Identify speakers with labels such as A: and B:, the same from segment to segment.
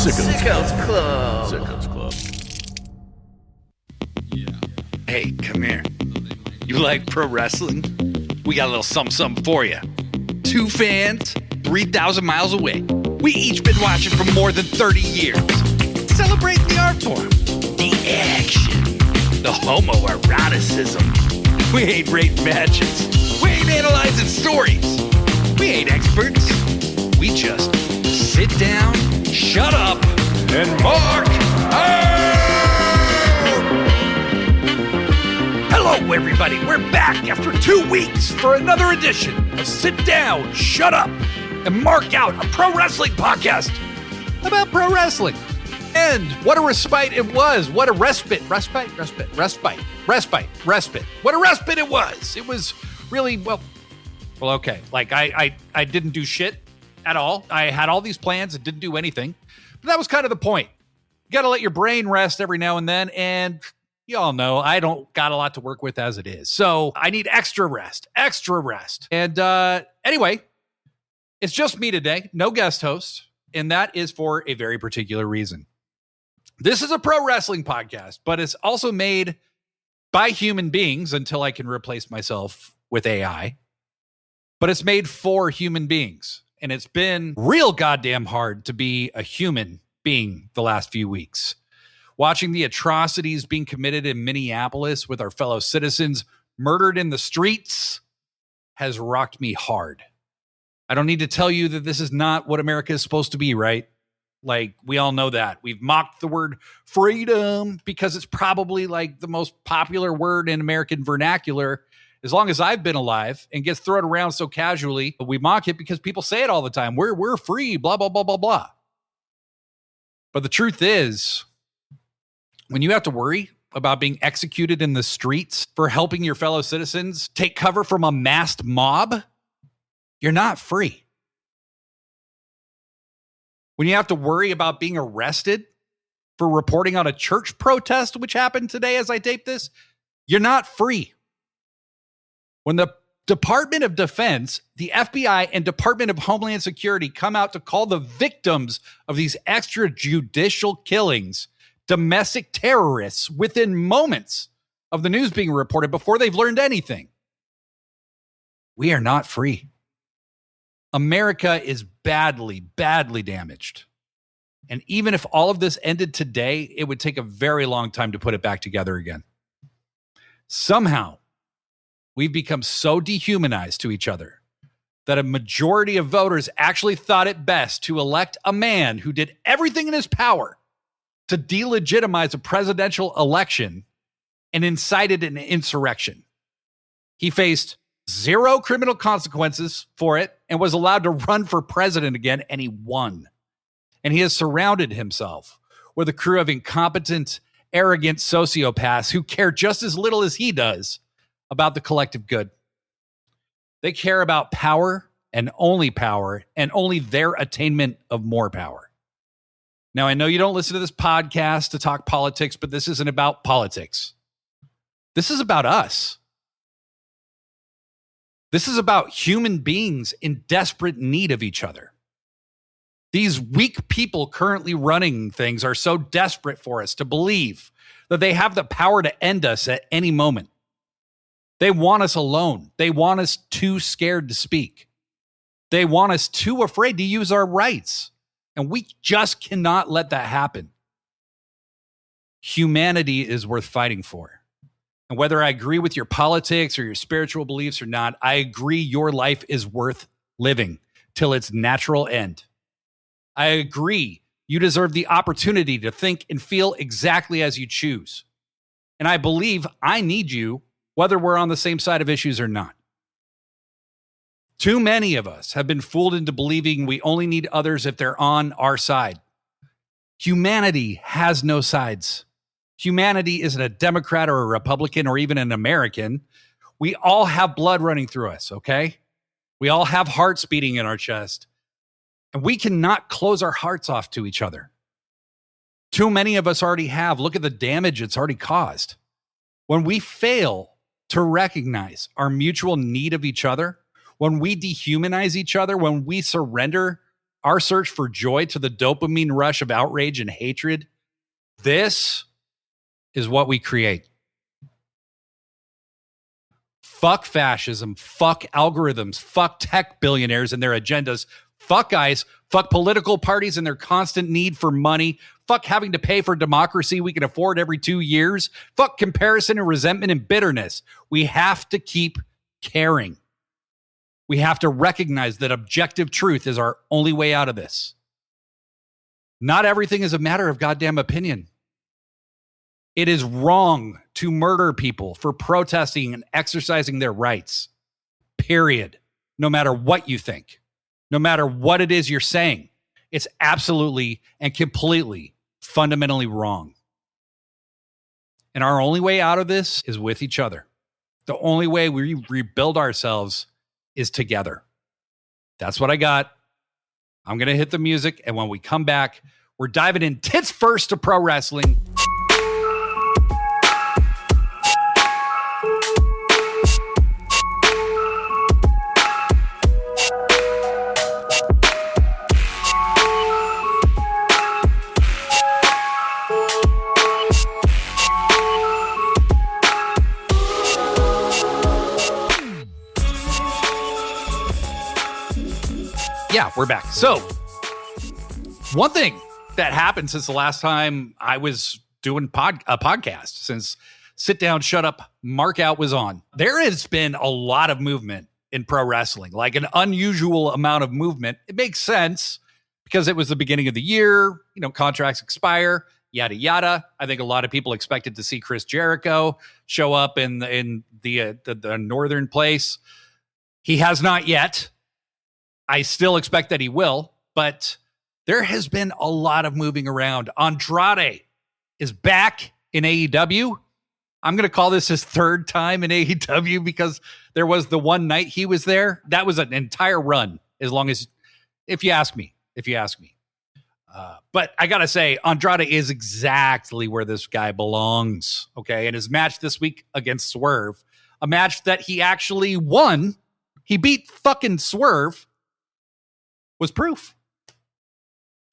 A: Sickos Club.
B: Sickos Club.
A: Hey, come here. You like pro wrestling? We got a little something for you. Two fans, 3,000 miles away. We each been watching for more than 30 years. Celebrate the art form, the action, the homoeroticism. We ain't rating matches. We ain't analyzing stories. We ain't experts. We just sit down, shut up, and mark out! Hello, everybody. We're back after 2 weeks for another edition of Sit Down, Shut Up, and Mark Out, a pro wrestling podcast about pro wrestling. And what a respite it was. What a respite. Respite. What a respite it was. It was really, well, okay. Like, I didn't do shit at all. I had all these plans and didn't do anything. But that was kind of the point. You got to let your brain rest every now and then. And you all know I don't got a lot to work with as it is. So I need extra rest. And anyway, it's just me today. No guest host. And that is for a very particular reason. This is a pro wrestling podcast, but it's also made by human beings until I can replace myself with AI. But it's made for human beings. And it's been real goddamn hard to be a human being the last few weeks. Watching the atrocities being committed in Minneapolis with our fellow citizens murdered in the streets has rocked me hard. I don't need to tell you that this is not what America is supposed to be, right? Like, we all know that. We've mocked the word freedom because it's probably like the most popular word in American vernacular as long as I've been alive, and gets thrown around so casually. But we mock it because people say it all the time. We're free, blah, blah, blah, blah, blah. But the truth is, when you have to worry about being executed in the streets for helping your fellow citizens take cover from a masked mob, you're not free. When you have to worry about being arrested for reporting on a church protest, which happened today as I tape this, you're not free. When the Department of Defense, the FBI, and Department of Homeland Security come out to call the victims of these extrajudicial killings domestic terrorists within moments of the news being reported before they've learned anything, we are not free. America is badly, badly damaged. And even if all of this ended today, it would take a very long time to put it back together again. Somehow, we've become so dehumanized to each other that a majority of voters actually thought it best to elect a man who did everything in his power to delegitimize a presidential election and incited an insurrection. He faced zero criminal consequences for it and was allowed to run for president again, and he won. And he has surrounded himself with a crew of incompetent, arrogant sociopaths who care just as little as he does about the collective good. They care about power and only their attainment of more power. Now, I know you don't listen to this podcast to talk politics, but this isn't about politics. This is about us. This is about human beings in desperate need of each other. These weak people currently running things are so desperate for us to believe that they have the power to end us at any moment. They want us alone. They want us too scared to speak. They want us too afraid to use our rights. And we just cannot let that happen. Humanity is worth fighting for. And whether I agree with your politics or your spiritual beliefs or not, I agree your life is worth living till its natural end. I agree you deserve the opportunity to think and feel exactly as you choose. And I believe I need you, whether we're on the same side of issues or not. Too many of us have been fooled into believing we only need others if they're on our side. Humanity has no sides. Humanity isn't a Democrat or a Republican or even an American. We all have blood running through us, okay? We all have hearts beating in our chest. And we cannot close our hearts off to each other. Too many of us already have. Look at the damage it's already caused. When we fail to recognize our mutual need of each other, when we dehumanize each other, when we surrender our search for joy to the dopamine rush of outrage and hatred, this is what we create. Fuck fascism, fuck algorithms, fuck tech billionaires and their agendas, fuck ICE, fuck political parties and their constant need for money, fuck having to pay for democracy we can afford every 2 years, fuck comparison and resentment and bitterness. We have to keep caring. We have to recognize that objective truth is our only way out of this. Not everything is a matter of goddamn opinion. It is wrong to murder people for protesting and exercising their rights. Period. No matter what you think, no matter what it is you're saying, it's absolutely and completely fundamentally wrong. And our only way out of this is with each other. The only way we rebuild ourselves is together. That's what I got. I'm going to hit the music. And when we come back, we're diving in tits first to pro wrestling. Yeah, we're back. So, one thing that happened since the last time I was doing a podcast, since Sit Down, Shut Up, Mark Out was on, there has been a lot of movement in pro wrestling, like an unusual amount of movement. It makes sense because it was the beginning of the year, contracts expire, yada, yada. I think a lot of people expected to see Chris Jericho show up in the northern place. He has not yet. I still expect that he will, but there has been a lot of moving around. Andrade is back in AEW. I'm going to call this his third time in AEW because there was the one night he was there. That was an entire run, if you ask me. But I got to say, Andrade is exactly where this guy belongs. Okay. And his match this week against Swerve, a match that he actually won. He beat fucking Swerve. Was proof.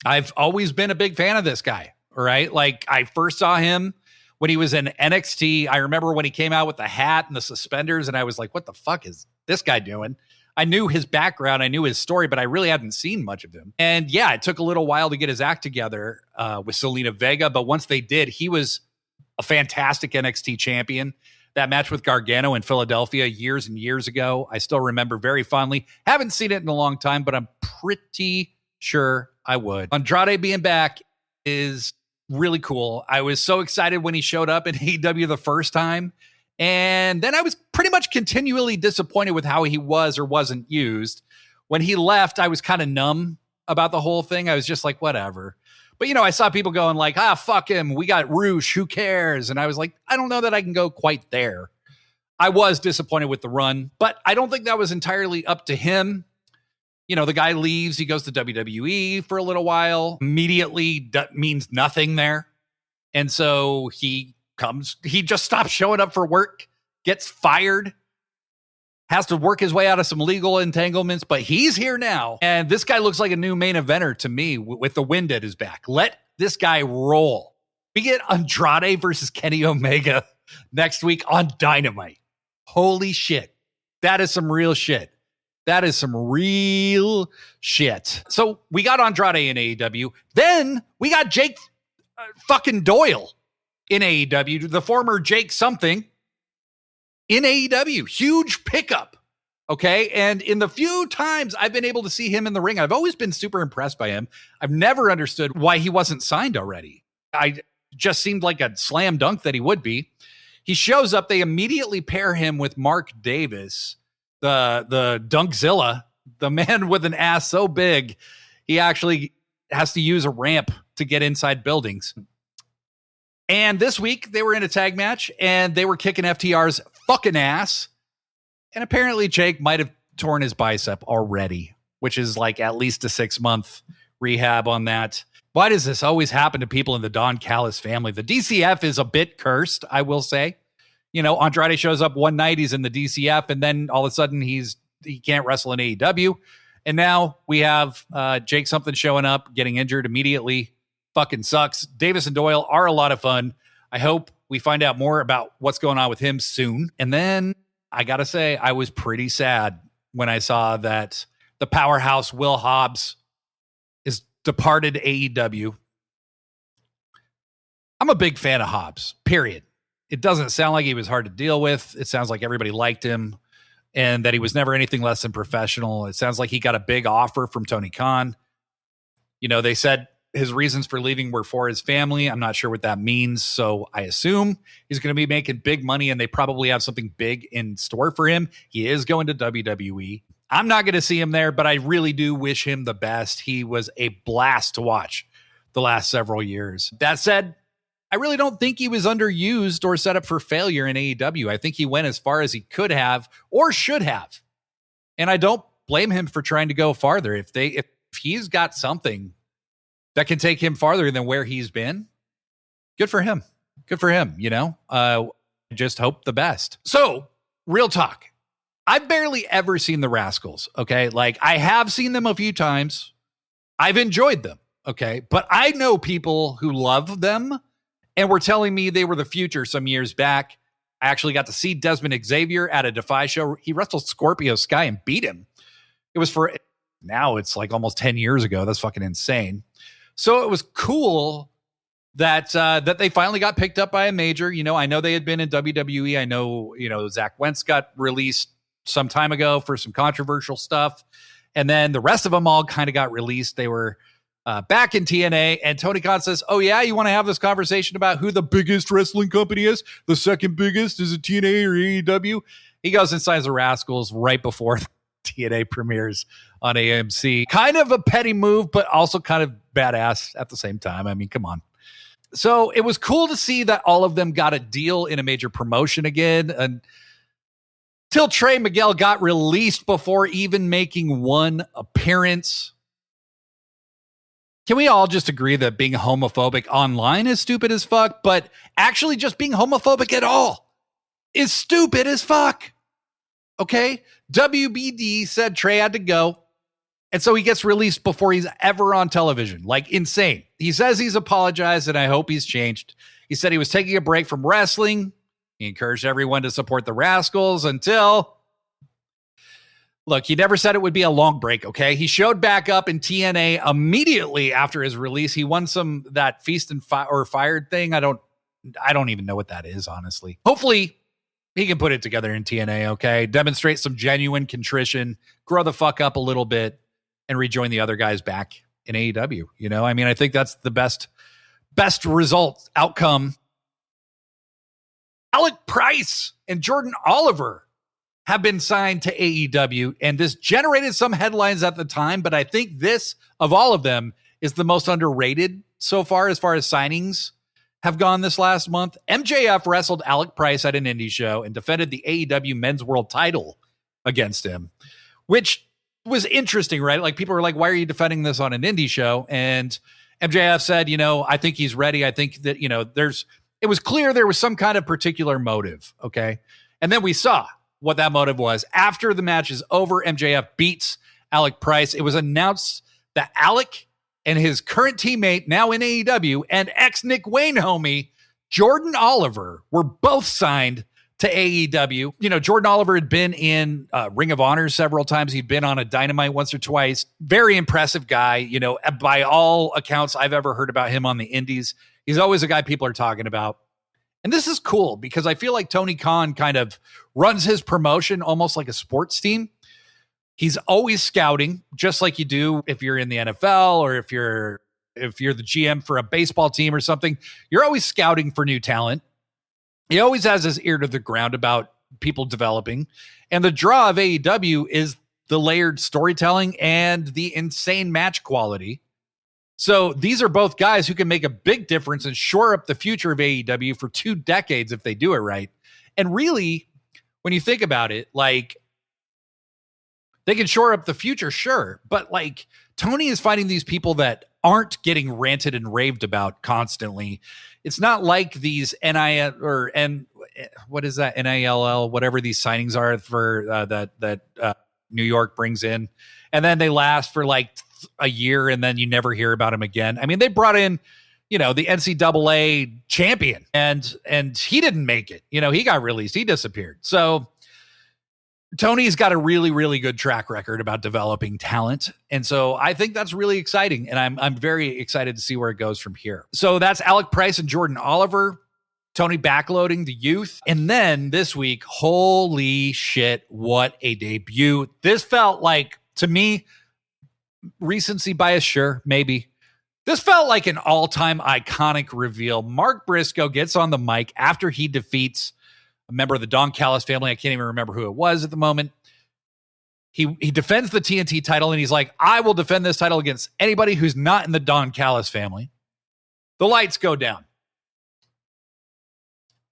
A: I've always been a big fan of this guy, right? Like, I first saw him when he was in NXT. I remember when he came out with the hat and the suspenders, and I was like, what the fuck is this guy doing? I knew his background, I knew his story, but I really hadn't seen much of him. And yeah, it took a little while to get his act together with Selena Vega, but once they did, he was a fantastic NXT champion. That match with Gargano in Philadelphia years and years ago, I still remember very fondly. Haven't seen it in a long time, but I'm pretty sure I would. Andrade being back is really cool. I was so excited when he showed up in AEW the first time. And then I was pretty much continually disappointed with how he was or wasn't used. When he left, I was kind of numb about the whole thing. I was just like, whatever. But, I saw people going like, fuck him. We got Roosh. Who cares? And I was like, I don't know that I can go quite there. I was disappointed with the run, but I don't think that was entirely up to him. The guy leaves. He goes to WWE for a little while. Immediately means nothing there. And so he just stops showing up for work, gets fired, has to work his way out of some legal entanglements, but he's here now. And this guy looks like a new main eventer to me with the wind at his back. Let this guy roll. We get Andrade versus Kenny Omega next week on Dynamite. Holy shit. That is some real shit. So we got Andrade in AEW. Then we got Jake fucking Doyle in AEW, the former Jake something. In AEW, huge pickup, okay? And in the few times I've been able to see him in the ring, I've always been super impressed by him. I've never understood why he wasn't signed already. I just seemed like a slam dunk that he would be. He shows up, they immediately pair him with Mark Davis, the Dunkzilla, the man with an ass so big, he actually has to use a ramp to get inside buildings. And this week, they were in a tag match, and they were kicking FTR's fucking ass. And apparently, Jake might have torn his bicep already, which is like at least a 6-month rehab on that. Why does this always happen to people in the Don Callis family? The DCF is a bit cursed, I will say. Andrade shows up one night, he's in the DCF, and then all of a sudden he can't wrestle in AEW. And now we have Jake something showing up, getting injured immediately. Fucking sucks. Davis and Doyle are a lot of fun. I hope we find out more about what's going on with him soon. And then I got to say, I was pretty sad when I saw that the powerhouse Will Hobbs is departed AEW. I'm a big fan of Hobbs, period. It doesn't sound like he was hard to deal with. It sounds like everybody liked him and that he was never anything less than professional. It sounds like he got a big offer from Tony Khan. You know, they said his reasons for leaving were for his family. I'm not sure what that means. So I assume he's going to be making big money and they probably have something big in store for him. He is going to WWE. I'm not going to see him there, but I really do wish him the best. He was a blast to watch the last several years. That said, I really don't think he was underused or set up for failure in AEW. I think he went as far as he could have or should have. And I don't blame him for trying to go farther. If he's got something that can take him farther than where he's been, good for him. Good for him, you know? Just hope the best. So, real talk. I've barely ever seen the Rascalz, okay? Like, I have seen them a few times. I've enjoyed them, okay? But I know people who love them and were telling me they were the future some years back. I actually got to see Desmond Xavier at a Defy show. He wrestled Scorpio Sky and beat him. It was now it's like almost 10 years ago. That's fucking insane. So it was cool that they finally got picked up by a major. You know, I know they had been in WWE. I know, you know, Zach Wentz got released some time ago for some controversial stuff. And then the rest of them all kind of got released. They were back in TNA, and Tony Khan says, oh yeah, you want to have this conversation about who the biggest wrestling company is? The second biggest, is it TNA or AEW? He goes and signs the Rascalz right before TNA premieres on AMC. Kind of a petty move, but also kind of badass at the same time. I mean, come on. So it was cool to see that all of them got a deal in a major promotion again. Until Trey Miguel got released before even making one appearance. Can we all just agree that being homophobic online is stupid as fuck, but actually just being homophobic at all is stupid as fuck? Okay? WBD said Trey had to go, and so he gets released before he's ever on television. Like, insane. He says he's apologized, and I hope he's changed. He said he was taking a break from wrestling. He encouraged everyone to support the Rascalz until... Look, he never said it would be a long break, okay? He showed back up in TNA immediately after his release. He won that feast and or fired thing. I don't even know what that is, honestly. Hopefully, he can put it together in TNA, okay? Demonstrate some genuine contrition, grow the fuck up a little bit, and rejoin the other guys back in AEW. You know, I mean, I think that's the best result outcome. Alec Price and Jordan Oliver have been signed to AEW, and this generated some headlines at the time, but I think this, of all of them, is the most underrated so far as signings have gone this last month. MJF wrestled Alec Price at an indie show and defended the AEW Men's World title against him, which was interesting, right? Like, people were like, why are you defending this on an indie show? And MJF said, you know, I think he's ready. I think that, you know, it was clear there was some kind of particular motive, okay? And then we saw what that motive was. After the match is over, MJF beats Alec Price. It was announced that Alec and his current teammate, now in AEW, and ex-Nick Wayne homie, Jordan Oliver, were both signed to AEW. You know, Jordan Oliver had been in Ring of Honor several times. He'd been on a Dynamite once or twice. Very impressive guy. You know, by all accounts I've ever heard about him on the indies, he's always a guy people are talking about. And this is cool because I feel like Tony Khan kind of runs his promotion almost like a sports team. He's always scouting, just like you do if you're in the NFL or if you're the GM for a baseball team or something. You're always scouting for new talent. He always has his ear to the ground about people developing. And the draw of AEW is the layered storytelling and the insane match quality. So these are both guys who can make a big difference and shore up the future of AEW for 2 decades if they do it right. And really, when you think about it, like, they can shore up the future, sure. But like, Tony is finding these people that aren't getting ranted and raved about constantly. It's not like these NIL what is that? NILL, whatever these signings are for New York brings in, and then they last for like a year, and then you never hear about them again. I mean, they brought in, the NCAA champion, and he didn't make it. He got released. He disappeared. So Tony's got a really, really good track record about developing talent. And so I think that's really exciting. And I'm very excited to see where it goes from here. So that's Alec Price and Jordan Oliver, Tony backloading the youth. And then this week, holy shit, what a debut. This felt like, to me, recency bias, sure, maybe. This felt like an all-time iconic reveal. Mark Briscoe gets on the mic after he defeats a member of the Don Callis family. I can't even remember who it was at the moment. He defends the TNT title, and he's like, I will defend this title against anybody who's not in the Don Callis family. The lights go down.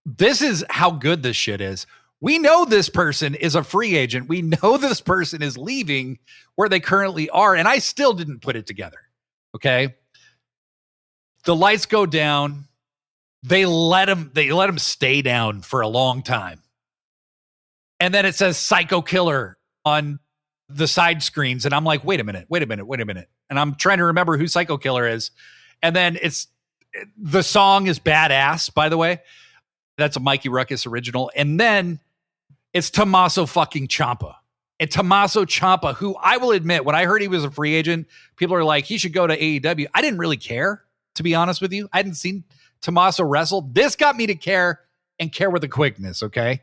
A: This is how good this shit is. We know this person is a free agent. We know this person is leaving where they currently are, and I still didn't put it together. Okay? The lights go down. They let him stay down for a long time. And then it says Psycho Killer on the side screens. And I'm like, wait a minute. And I'm trying to remember who Psycho Killer is. And then the song is badass, by the way. That's a Mikey Ruckus original. And then it's Tommaso fucking Ciampa. And Tommaso Ciampa, who I will admit, when I heard he was a free agent, people are like, he should go to AEW. I didn't really care, to be honest with you. I hadn't seen Tommaso wrestle. This got me to care, and care with a quickness, okay?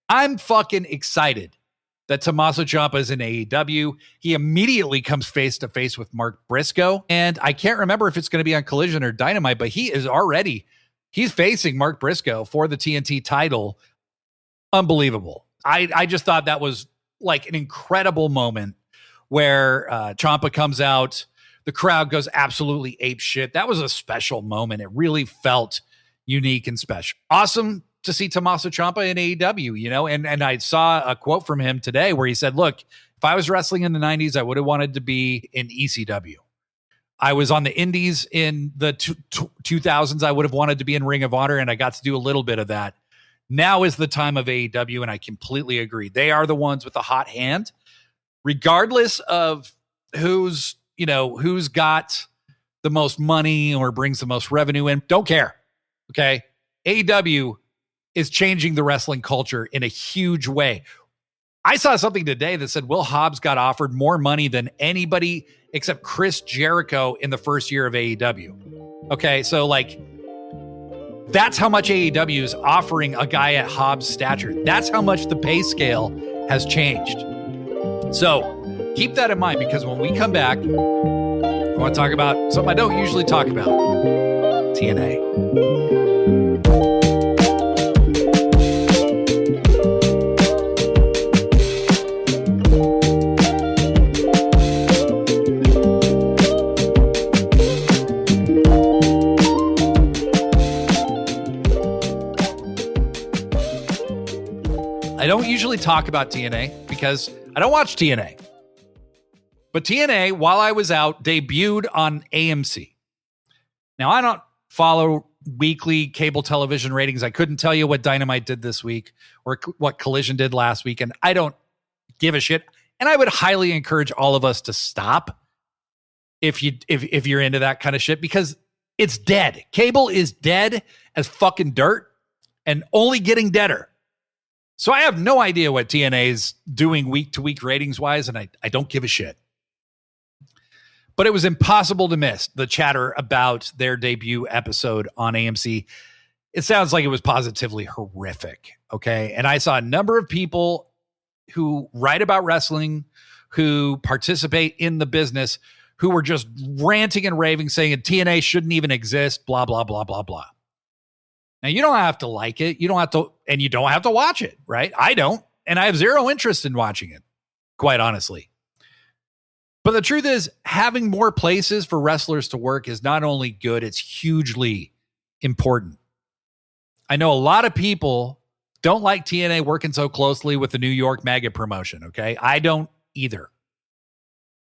A: I'm fucking excited that Tommaso Ciampa is in AEW. He immediately comes face to face with Mark Briscoe, and I can't remember if it's going to be on Collision or Dynamite, but he's facing Mark Briscoe for the TNT title. Unbelievable. I just thought that was like an incredible moment where Ciampa comes out. The crowd goes absolutely ape shit. That was a special moment. It really felt unique and special. Awesome to see Tommaso Ciampa in AEW, and I saw a quote from him today where he said, look, if I was wrestling in the 90s, I would have wanted to be in ECW. I was on the indies in the 2000s. I would have wanted to be in Ring of Honor, and I got to do a little bit of that. Now is the time of AEW, and I completely agree. They are the ones with the hot hand, regardless of who's got the most money or brings the most revenue in. Don't care. Okay. AEW is changing the wrestling culture in a huge way. I saw something today that said Will Hobbs got offered more money than anybody except Chris Jericho in the first year of AEW. Okay. So that's how much AEW is offering a guy at Hobbs' stature. That's how much the pay scale has changed. So keep that in mind, because when we come back, I want to talk about something I don't usually talk about. TNA. I don't usually talk about TNA because I don't watch TNA. But TNA, while I was out, debuted on AMC. Now, I don't follow weekly cable television ratings. I couldn't tell you what Dynamite did this week or what Collision did last week, and I don't give a shit. And I would highly encourage all of us to stop if you're into that kind of shit, because it's dead. Cable is dead as fucking dirt and only getting deader. So I have no idea what TNA is doing week to week ratings wise, and I don't give a shit. But it was impossible to miss the chatter about their debut episode on AMC. It sounds like it was positively horrific, okay? And I saw a number of people who write about wrestling, who participate in the business, who were just ranting and raving, saying TNA shouldn't even exist, blah, blah, blah, blah, blah. Now, you don't have to like it. You don't have to, and you don't have to watch it, right? I don't, and I have zero interest in watching it, quite honestly. But the truth is, having more places for wrestlers to work is not only good, it's hugely important. I know a lot of people don't like TNA working so closely with the New York Maggot promotion, okay? I don't either.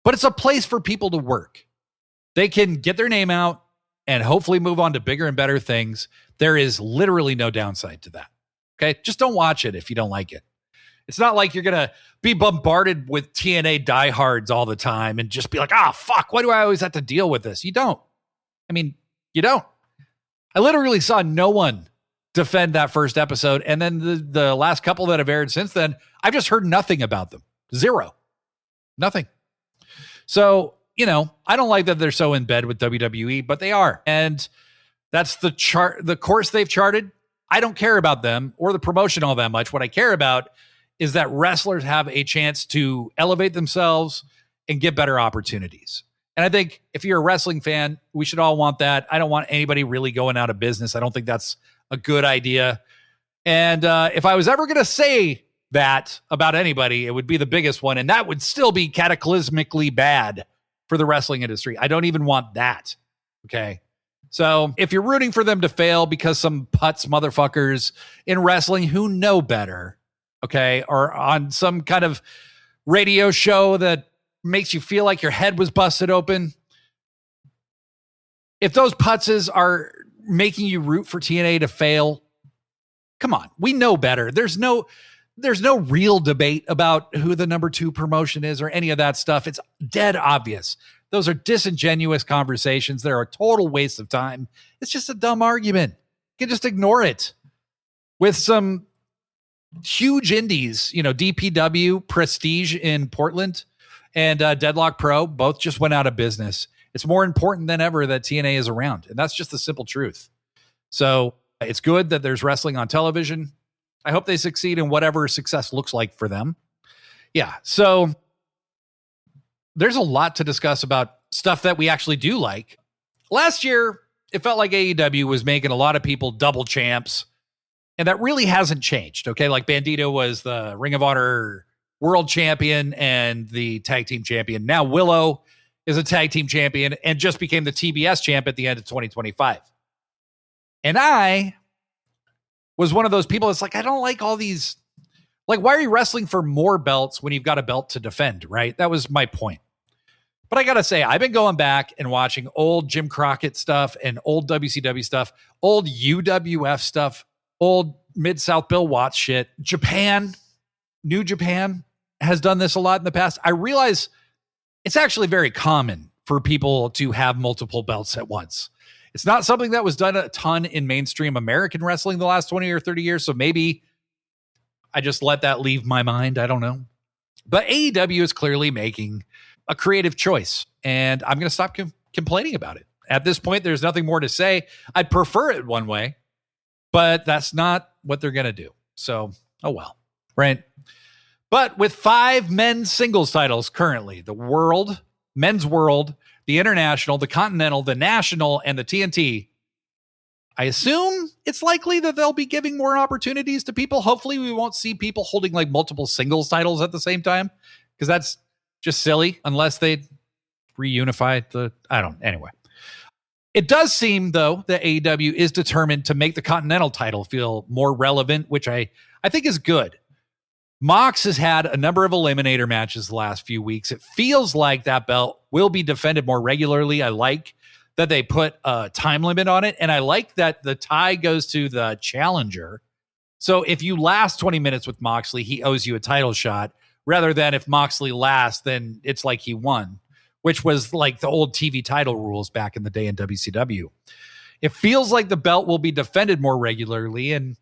A: But it's a place for people to work. They can get their name out and hopefully move on to bigger and better things. There is literally no downside to that, okay? Just don't watch it if you don't like it. It's not like you're going to be bombarded with TNA diehards all the time and just be like, fuck, why do I always have to deal with this? You don't. I mean, you don't. I literally saw no one defend that first episode. And then the last couple that have aired since then, I've just heard nothing about them. Zero. Nothing. So, I don't like that they're so in bed with WWE, but they are. And that's the course they've charted. I don't care about them or the promotion all that much. What I care about is that wrestlers have a chance to elevate themselves and get better opportunities. And I think if you're a wrestling fan, we should all want that. I don't want anybody really going out of business. I don't think that's a good idea. And if I was ever going to say that about anybody, it would be the biggest one. And that would still be cataclysmically bad for the wrestling industry. I don't even want that. Okay. So if you're rooting for them to fail because some putz motherfuckers in wrestling who know better, okay, or on some kind of radio show that makes you feel like your head was busted open, if those putzes are making you root for TNA to fail, come on, we know better. There's no real debate about who the number 2 promotion is or any of that stuff. It's dead obvious. Those are disingenuous conversations. They're a total waste of time. It's just a dumb argument. You can just ignore it. With some huge indies, DPW, Prestige in Portland, and Deadlock Pro, both just went out of business. It's more important than ever that TNA is around. And that's just the simple truth. So it's good that there's wrestling on television. I hope they succeed in whatever success looks like for them. Yeah. So there's a lot to discuss about stuff that we actually do like. Last year, it felt like AEW was making a lot of people double champs. And that really hasn't changed. Okay. Like Bandito was the Ring of Honor world champion and the tag team champion. Now Willow is a tag team champion and just became the TBS champ at the end of 2025. And I was one of those people that's like, I don't like all these, like, why are you wrestling for more belts when you've got a belt to defend, right? That was my point. But I got to say, I've been going back and watching old Jim Crockett stuff and old WCW stuff, old UWF stuff, old Mid-South Bill Watts shit. Japan, New Japan has done this a lot in the past. I realize it's actually very common for people to have multiple belts at once. It's not something that was done a ton in mainstream American wrestling the last 20 or 30 years. So maybe I just let that leave my mind. I don't know. But AEW is clearly making a creative choice, and I'm going to stop complaining about it. At this point, there's nothing more to say. I'd prefer it one way, but that's not what they're going to do. So, oh well, right? But with 5 men's singles titles currently, the World, Men's World, the International, the Continental, the National, and the TNT, I assume it's likely that they'll be giving more opportunities to people. Hopefully we won't see people holding like multiple singles titles at the same time, because that's just silly unless they reunify anyway. It does seem, though, that AEW is determined to make the Continental title feel more relevant, which I think is good. Mox has had a number of eliminator matches the last few weeks. It feels like that belt will be defended more regularly. I like that they put a time limit on it, and I like that the tie goes to the challenger. So if you last 20 minutes with Moxley, he owes you a title shot, rather than if Moxley lasts, then it's like he won, which was like the old TV title rules back in the day in WCW. It feels like the belt will be defended more regularly, and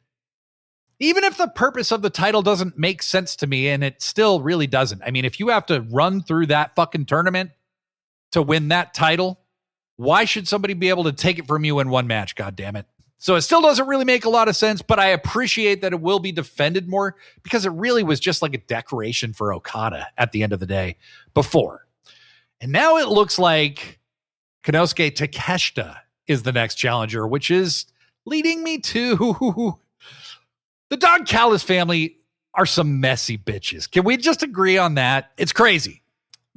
A: even if the purpose of the title doesn't make sense to me, and it still really doesn't. I mean, if you have to run through that fucking tournament to win that title, why should somebody be able to take it from you in one match? God damn it. So it still doesn't really make a lot of sense, but I appreciate that it will be defended more, because it really was just like a decoration for Okada at the end of the day before. And now it looks like Konosuke Takeshita is the next challenger, which is leading me to the Don Callis family are some messy bitches. Can we just agree on that? It's crazy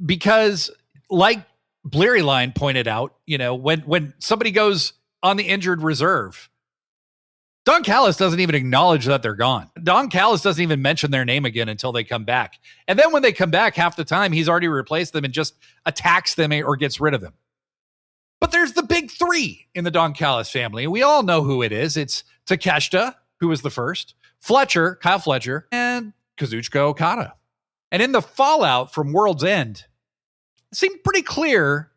A: because, like Bleary Line pointed out, when somebody goes on the injured reserve, Don Callis doesn't even acknowledge that they're gone. Don Callis doesn't even mention their name again until they come back. And then when they come back, half the time he's already replaced them and just attacks them or gets rid of them. But there's the big 3 in the Don Callis family. We all know who it is. It's Takeshita, who was the first, Kyle Fletcher, and Kazuchika Okada. And in the fallout from World's End, it seemed pretty clear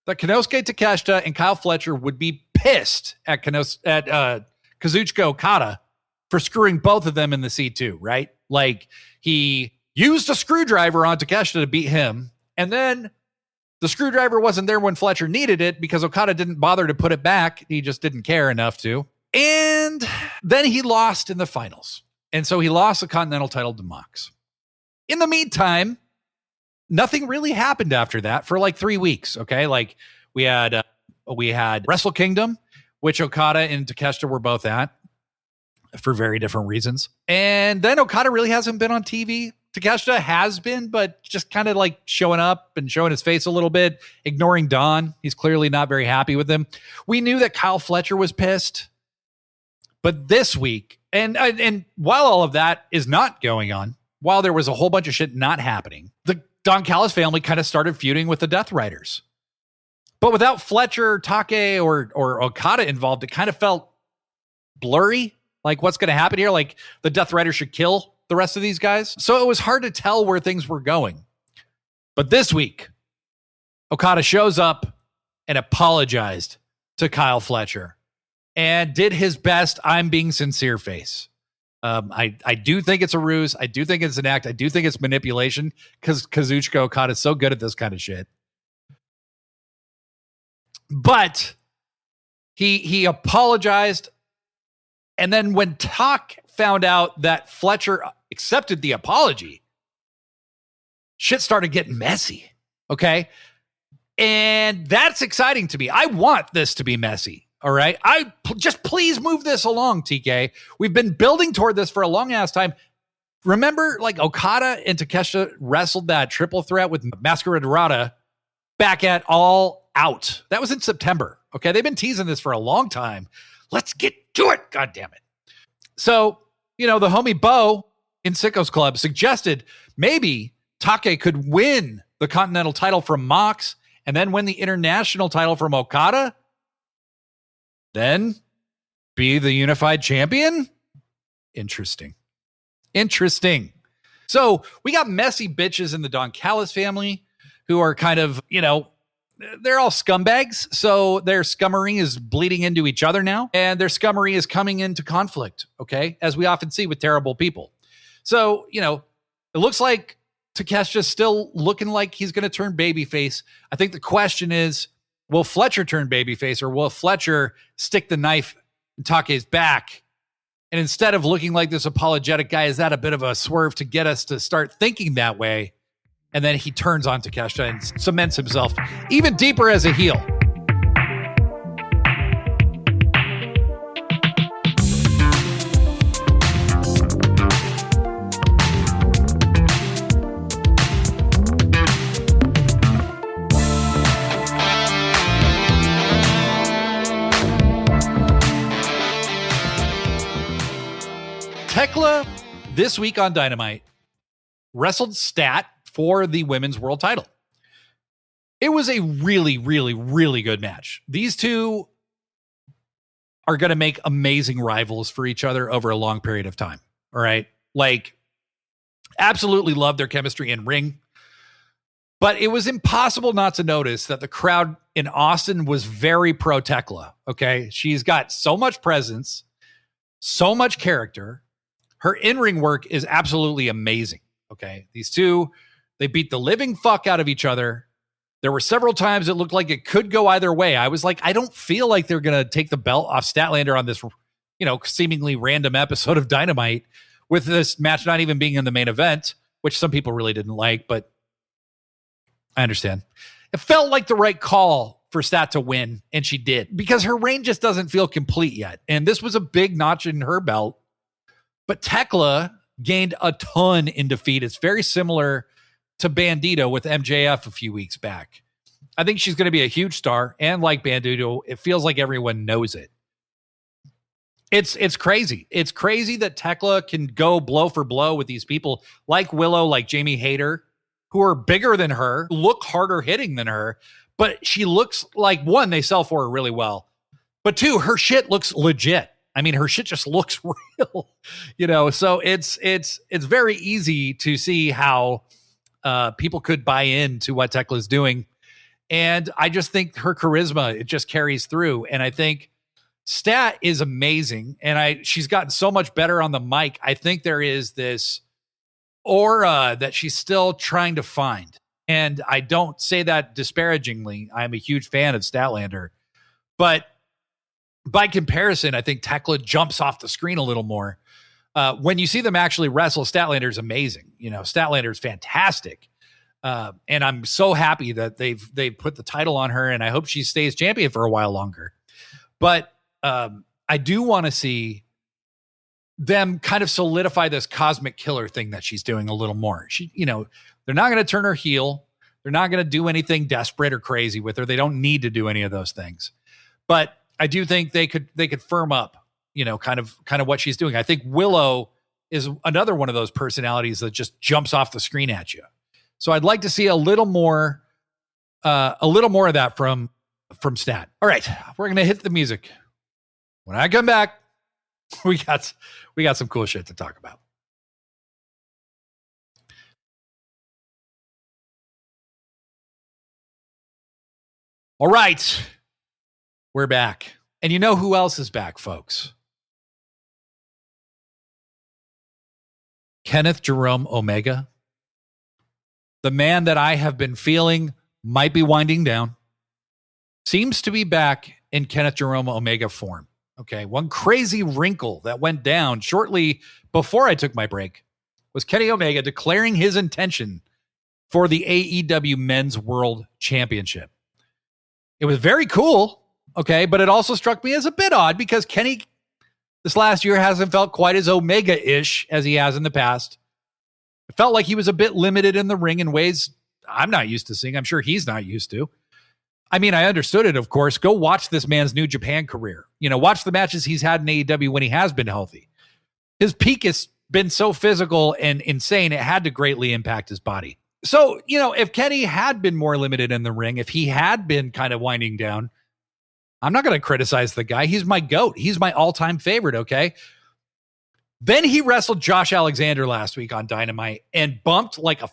A: that Konosuke Takeshita and Kyle Fletcher would be pissed at Kazuchika Okada for screwing both of them in the C2, right? Like, he used a screwdriver on Takeshita to beat him, and then the screwdriver wasn't there when Fletcher needed it because Okada didn't bother to put it back. He just didn't care enough to. And then he lost in the finals. And so he lost the Continental title to Mox. In the meantime, nothing really happened after that for like 3 weeks. Okay. Like we had Wrestle Kingdom, which Okada and Takeshita were both at for very different reasons. And then Okada really hasn't been on TV. Takeshita has been, but just kind of like showing up and showing his face a little bit, ignoring Don. He's clearly not very happy with him. We knew that Kyle Fletcher was pissed, but this week, and while all of that is not going on, while there was a whole bunch of shit not happening, the Don Callis family kind of started feuding with the Death Riders. But without Fletcher, Take, or Okada involved, it kind of felt blurry. Like, what's going to happen here? Like, the Death Riders should kill the rest of these guys. So it was hard to tell where things were going. But this week, Okada shows up and apologized to Kyle Fletcher and did his best I'm being sincere face. I do think it's a ruse. I do think it's an act. I do think it's manipulation because Kazuchika Okada is so good at this kind of shit. But he apologized. And then when Tak found out that Fletcher accepted the apology, shit started getting messy. Okay. And that's exciting to me. I want this to be messy. All right. Just please move this along, TK. We've been building toward this for a long ass time. Remember, like, Okada and Takeshita wrestled that triple threat with Masquerade back at All Out. That was in September. Okay. They've been teasing this for a long time. Let's get to it. God damn it. So, the homie Bo in Sickos Club suggested maybe Take could win the Continental title from Mox and then win the International title from Okada. Then be the unified champion? Interesting. So we got messy bitches in the Don Callis family who are kind of, they're all scumbags. So their scummery is bleeding into each other now. And their scummery is coming into conflict, okay? As we often see with terrible people. So, it looks like Takeshi's still looking like he's going to turn babyface. I think the question is, will Fletcher turn babyface or will Fletcher stick the knife in Take's back? And instead of looking like this apologetic guy, is that a bit of a swerve to get us to start thinking that way? And then he turns on Takeshita and cements himself even deeper as a heel. Thekla, this week on Dynamite, wrestled Stat for the women's world title. It was a really, really, really good match. These two are going to make amazing rivals for each other over a long period of time. All right. Like, absolutely love their chemistry in ring. But it was impossible not to notice that the crowd in Austin was very pro Thekla. Okay. She's got so much presence, so much character. Her in-ring work is absolutely amazing. Okay. These two, they beat the living fuck out of each other. There were several times it looked like it could go either way. I was like, I don't feel like they're going to take the belt off Statlander on this, seemingly random episode of Dynamite with this match not even being in the main event, which some people really didn't like, but I understand. It felt like the right call for Stat to win, and she did, because her reign just doesn't feel complete yet. And this was a big notch in her belt. But Thekla gained a ton in defeat. It's very similar to Bandito with MJF a few weeks back. I think she's going to be a huge star. And like Bandito, it feels like everyone knows it. It's crazy. It's crazy that Thekla can go blow for blow with these people like Willow, like Jamie Hayter, who are bigger than her, look harder hitting than her. But she looks like, one, they sell for her really well. But two, her shit looks legit. I mean, her shit just looks real, so it's very easy to see how people could buy into what Thekla's doing. And I just think her charisma, it just carries through. And I think Stat is amazing. And she's gotten so much better on the mic. I think there is this aura that she's still trying to find. And I don't say that disparagingly. I'm a huge fan of Statlander. But by comparison, I think Thekla jumps off the screen a little more. When you see them actually wrestle, Statlander is amazing. Statlander is fantastic. And I'm so happy that they've put the title on her, and I hope she stays champion for a while longer. But I do want to see them kind of solidify this cosmic killer thing that she's doing a little more. They're not going to turn her heel. They're not going to do anything desperate or crazy with her. They don't need to do any of those things. But I do think they could firm up, kind of what she's doing. I think Willow is another one of those personalities that just jumps off the screen at you. So I'd like to see a little more of that from Stat. All right, we're going to hit the music. When I come back, we got some cool shit to talk about. All right, we're back. And you know who else is back, folks? Kenneth Jerome Omega. The man that I have been feeling might be winding down, seems to be back in Kenneth Jerome Omega form. Okay, one crazy wrinkle that went down shortly before I took my break was Kenny Omega declaring his intention for the AEW Men's World Championship. It was very cool, okay, but it also struck me as a bit odd because Kenny this last year hasn't felt quite as Omega-ish as he has in the past. It felt like he was a bit limited in the ring in ways I'm not used to seeing. I'm sure he's not used to. I mean, I understood it, of course. Go watch this man's New Japan career. Watch the matches he's had in AEW when he has been healthy. His peak has been so physical and insane, it had to greatly impact his body. So, if Kenny had been more limited in the ring, if he had been kind of winding down, I'm not going to criticize the guy. He's my GOAT. He's my all-time favorite, okay? Then he wrestled Josh Alexander last week on Dynamite and bumped like a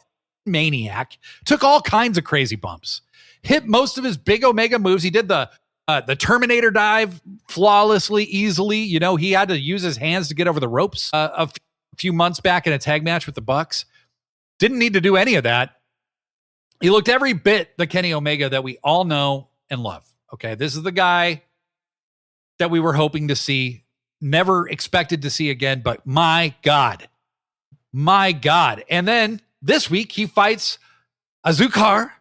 A: maniac, took all kinds of crazy bumps. Hit most of his big Omega moves. He did the Terminator dive flawlessly, easily. He had to use his hands to get over the ropes a few months back in a tag match with the Bucks. Didn't need to do any of that. He looked every bit the Kenny Omega that we all know and love. Okay, this is the guy that we were hoping to see, never expected to see again, but my God. And then this week he fights Azúcar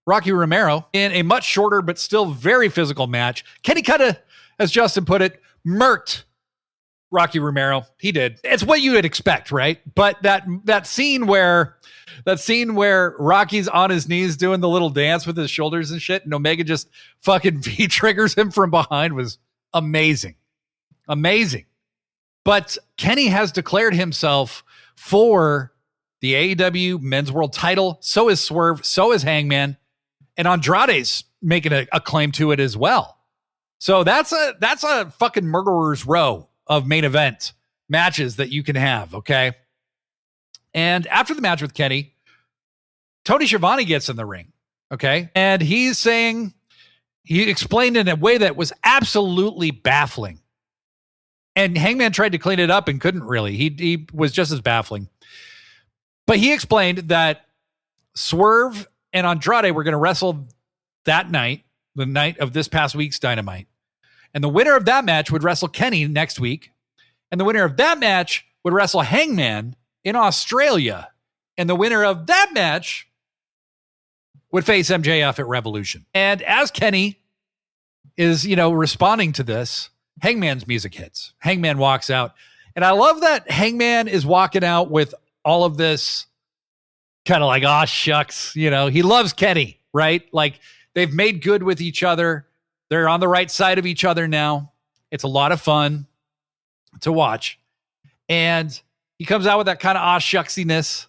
A: Rocky Romero in a much shorter but still very physical match. Kenny kind of, as Justin put it, murked Rocky Romero. He did. It's what you would expect, right? But that scene where Rocky's on his knees doing the little dance with his shoulders and shit, and Omega just fucking V-triggers him from behind was amazing. Amazing. But Kenny has declared himself for the AEW Men's World title. So is Swerve. So is Hangman. And Andrade's making a claim to it as well. So that's a fucking murderer's row of main event matches that you can have, okay? And after the match with Kenny, Tony Schiavone gets in the ring, okay? And he explained in a way that was absolutely baffling. And Hangman tried to clean it up and couldn't really. He was just as baffling. But he explained that Swerve and Andrade were going to wrestle that night, the night of this past week's Dynamite. And the winner of that match would wrestle Kenny next week. And the winner of that match would wrestle Hangman in Australia. And the winner of that match would face MJF at Revolution. And as Kenny is, responding to this, Hangman's music hits. Hangman walks out. And I love that Hangman is walking out with all of this kind of like, oh, shucks. He loves Kenny, right? Like they've made good with each other. They're on the right side of each other now. It's a lot of fun to watch. And he comes out with that kind of aw shucksiness.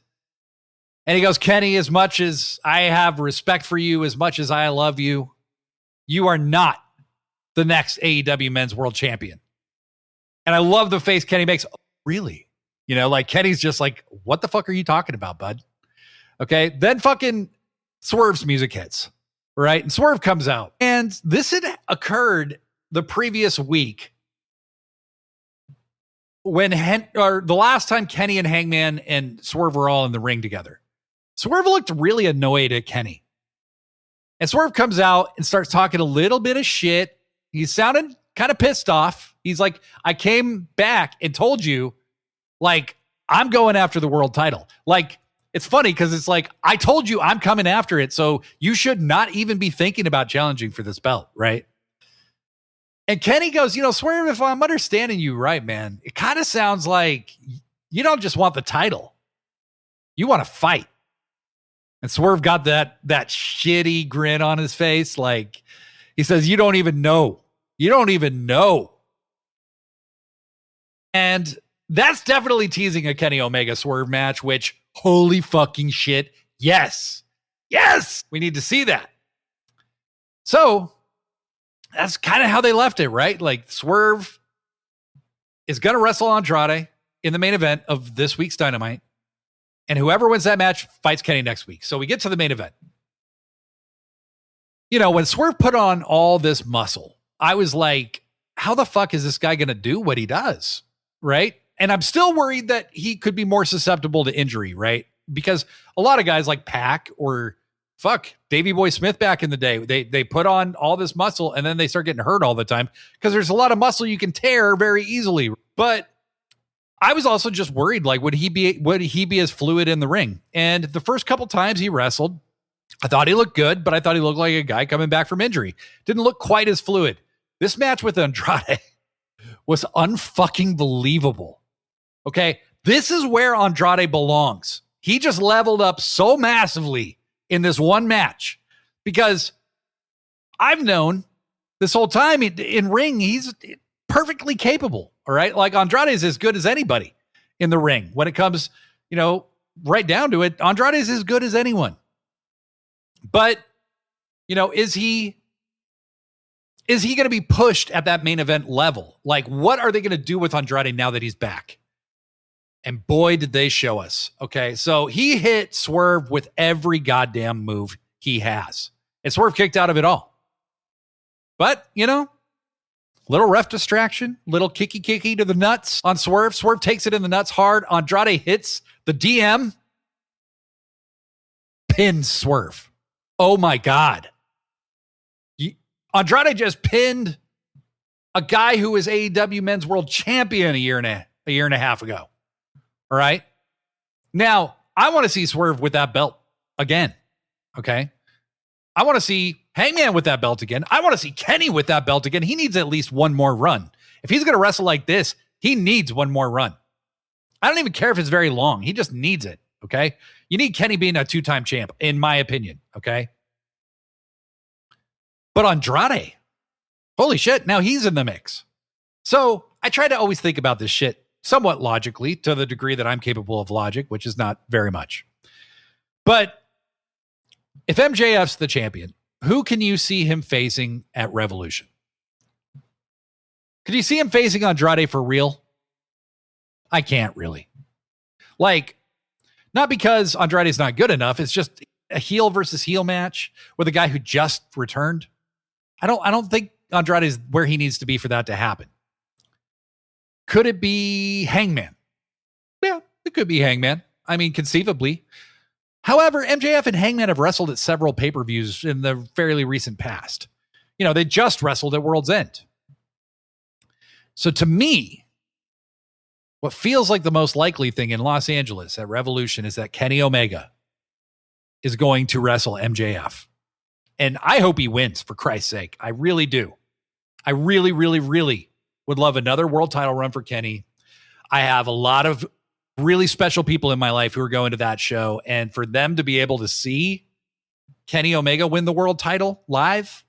A: And he goes, Kenny, as much as I have respect for you, as much as I love you, you are not the next AEW Men's World Champion. And I love the face Kenny makes. Oh, really? You know, like Kenny's just like, what the fuck are you talking about, bud? Okay. Then fucking Swerve's music hits, right? And Swerve comes out. And this had occurred the previous week when the last time Kenny and Hangman and Swerve were all in the ring together. Swerve looked really annoyed at Kenny. And Swerve comes out and starts talking a little bit of shit. He sounded kind of pissed off. He's like, I came back and told you, like, I'm going after the world title. Like, it's funny because it's like, I told you I'm coming after it, so you should not even be thinking about challenging for this belt, right? And Kenny goes, you know, Swerve, if I'm understanding you right, man, it kind of sounds like you don't just want the title. You want to fight. And Swerve got that shitty grin on his face. Like, he says, you don't even know. You don't even know. And that's definitely teasing a Kenny Omega Swerve match, which, holy fucking shit, yes. Yes, we need to see that. So that's kind of how they left it, right? Like, Swerve is going to wrestle Andrade in the main event of this week's Dynamite. And whoever wins that match fights Kenny next week. So we get to the main event. You know, when Swerve put on all this muscle, I was like, how the fuck is this guy going to do what he does? Right? And I'm still worried that he could be more susceptible to injury, right? Because a lot of guys like Pac or Davey Boy Smith back in the day, they put on all this muscle and then they start getting hurt all the time because there's a lot of muscle you can tear very easily. But I was also just worried, like, would he be as fluid in the ring? And the first couple times he wrestled, I thought he looked good, but I thought he looked like a guy coming back from injury. Didn't look quite as fluid. This match with Andrade was unfucking believable. Okay, this is where Andrade belongs. He just leveled up so massively in this one match because I've known this whole time in ring, he's perfectly capable. All right. Like, Andrade is as good as anybody in the ring when it comes, you know, right down to it. Andrade is as good as anyone. But, you know, is he going to be pushed at that main event level? Like, what are they going to do with Andrade now that he's back? And boy, did they show us. Okay. So he hit Swerve with every goddamn move he has. And Swerve kicked out of it all. But, you know, little ref distraction, little kicky to the nuts on Swerve. Swerve takes it in the nuts hard. Andrade hits the DM. Pins Swerve. Oh my God. Andrade just pinned a guy who was AEW Men's World Champion a year and a half ago. All right. Now, I want to see Swerve with that belt again. Okay. I want to see Hangman with that belt again. I want to see Kenny with that belt again. He needs at least one more run. If he's going to wrestle like this, he needs one more run. I don't even care if it's very long. He just needs it. Okay. You need Kenny being a 2-time champ, in my opinion. Okay. But Andrade, holy shit, now he's in the mix. So I try to always think about this shit somewhat logically, to the degree that I'm capable of logic, which is not very much. But if MJF's the champion, who can you see him facing at Revolution? Could you see him facing Andrade for real? I can't really. Like, not because Andrade's not good enough. It's just a heel versus heel match with a guy who just returned. I don't think Andrade is where he needs to be for that to happen. Could it be Hangman? Yeah, it could be Hangman. I mean, conceivably. However, MJF and Hangman have wrestled at several pay-per-views in the fairly recent past. You know, they just wrestled at World's End. So to me, what feels like the most likely thing in Los Angeles at Revolution is that Kenny Omega is going to wrestle MJF. And I hope he wins, for Christ's sake. I really do. I really, really, really would love another world title run for Kenny. I have a lot of really special people in my life who are going to that show. And for them to be able to see Kenny Omega win the world title live,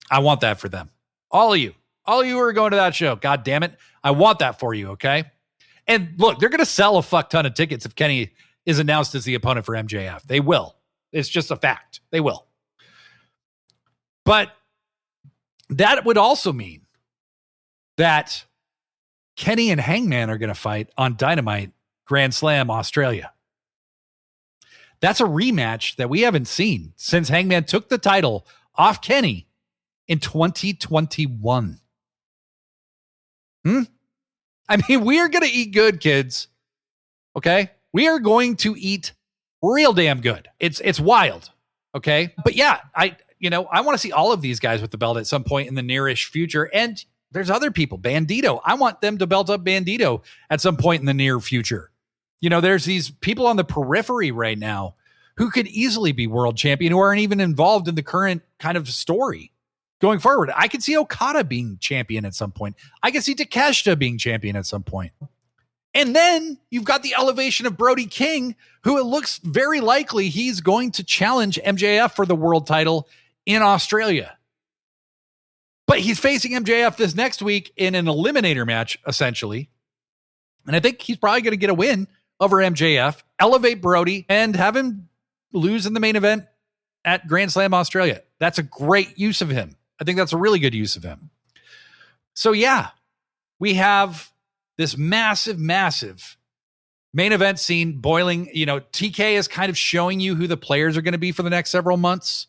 A: I want that for them. All of you who are going to that show, God damn it. I want that for you. Okay. And look, they're going to sell a fuck ton of tickets if Kenny is announced as the opponent for MJF. They will. It's just a fact. They will. But that would also mean that Kenny and Hangman are going to fight on Dynamite Grand Slam Australia. That's a rematch that we haven't seen since Hangman took the title off Kenny in 2021. I mean, we are going to eat good, kids. Okay? We are going to eat real damn good. It's wild. Okay? But yeah, I want to see all of these guys with the belt at some point in the nearish future. And there's other people. Bandito. I want them to belt up Bandito at some point in the near future. There's these people on the periphery right now who could easily be world champion who aren't even involved in the current kind of story going forward. I could see Okada being champion at some point. I could see Takeshita being champion at some point. And then you've got the elevation of Brody King, who it looks very likely he's going to challenge MJF for the world title in Australia. But he's facing MJF this next week in an eliminator match, essentially. And I think he's probably going to get a win over MJF, elevate Brody, and have him lose in the main event at Grand Slam Australia. That's a great use of him. I think that's a really good use of him. So yeah, we have this massive, massive main event scene boiling. TK is kind of showing you who the players are going to be for the next several months.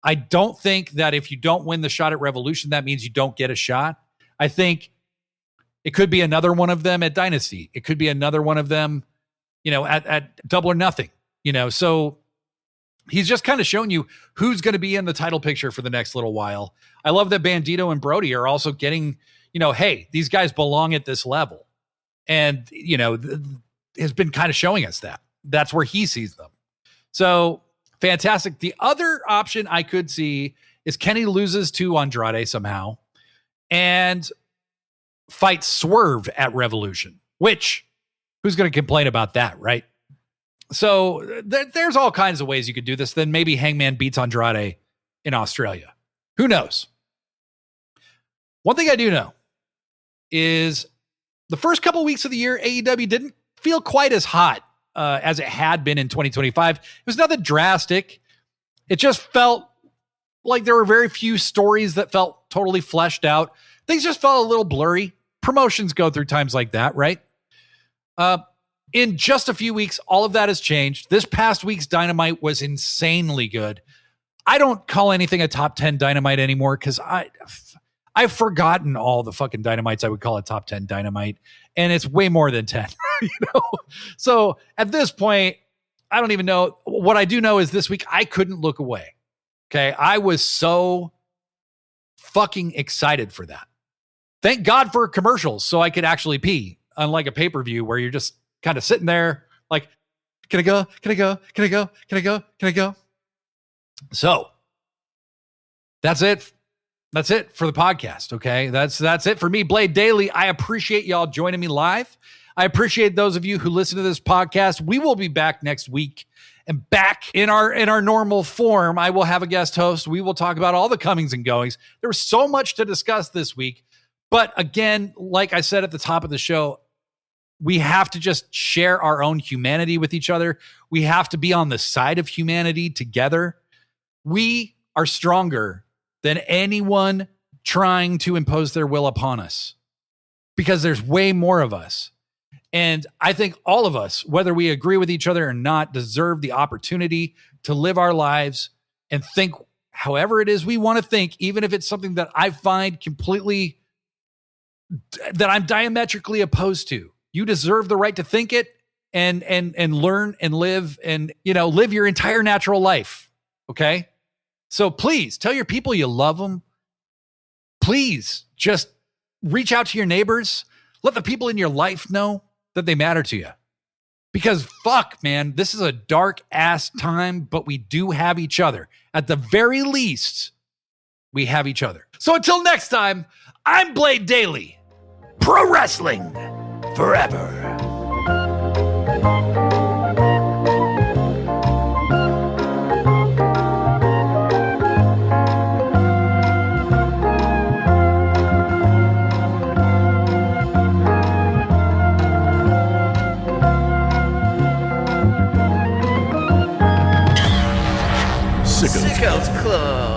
A: I don't think that if you don't win the shot at Revolution, that means you don't get a shot. I think it could be another one of them at Dynasty. It could be another one of them, at Double or Nothing, so he's just kind of showing you who's going to be in the title picture for the next little while. I love that Bandito and Brody are also getting, hey, these guys belong at this level. And, has been kind of showing us that. That's where he sees them. So fantastic. The other option I could see is Kenny loses to Andrade somehow and fights Swerve at Revolution, which who's going to complain about that, right? So there's all kinds of ways you could do this. Then maybe Hangman beats Andrade in Australia. Who knows? One thing I do know is the first couple weeks of the year, AEW didn't feel quite as hot as it had been in 2025. It was nothing drastic. It just felt like there were very few stories that felt totally fleshed out. Things just felt a little blurry. Promotions go through times like that, right? In just a few weeks, all of that has changed. This past week's Dynamite was insanely good. I don't call anything a top 10 Dynamite anymore because I've forgotten all the fucking Dynamites I would call a top 10 Dynamite, and it's way more than 10. So at this point, I don't even know. What I do know is this week I couldn't look away. Okay, I was so fucking excited for that. Thank God for commercials so I could actually pee, unlike a pay-per-view where you're just kind of sitting there like, can I go? Can I go? Can I go? Can I go? Can I go? So that's it. That's it for the podcast. Okay. That's it for me, Blade Daily. I appreciate y'all joining me live. I appreciate those of you who listen to this podcast. We will be back next week and back in our normal form. I will have a guest host. We will talk about all the comings and goings. There was so much to discuss this week, but again, like I said at the top of the show, we have to just share our own humanity with each other. We have to be on the side of humanity together. We are stronger than anyone trying to impose their will upon us because there's way more of us. And I think all of us, whether we agree with each other or not, deserve the opportunity to live our lives and think however it is we want to think, even if it's something that I find completely, that I'm diametrically opposed to. You deserve the right to think it and learn and live and, live your entire natural life. Okay. So please tell your people you love them. Please just reach out to your neighbors. Let the people in your life know that they matter to you. Because fuck, man, this is a dark ass time, but we do have each other. At the very least, we have each other. So until next time, I'm Blade Daily. Pro wrestling forever.
B: Sickos Club.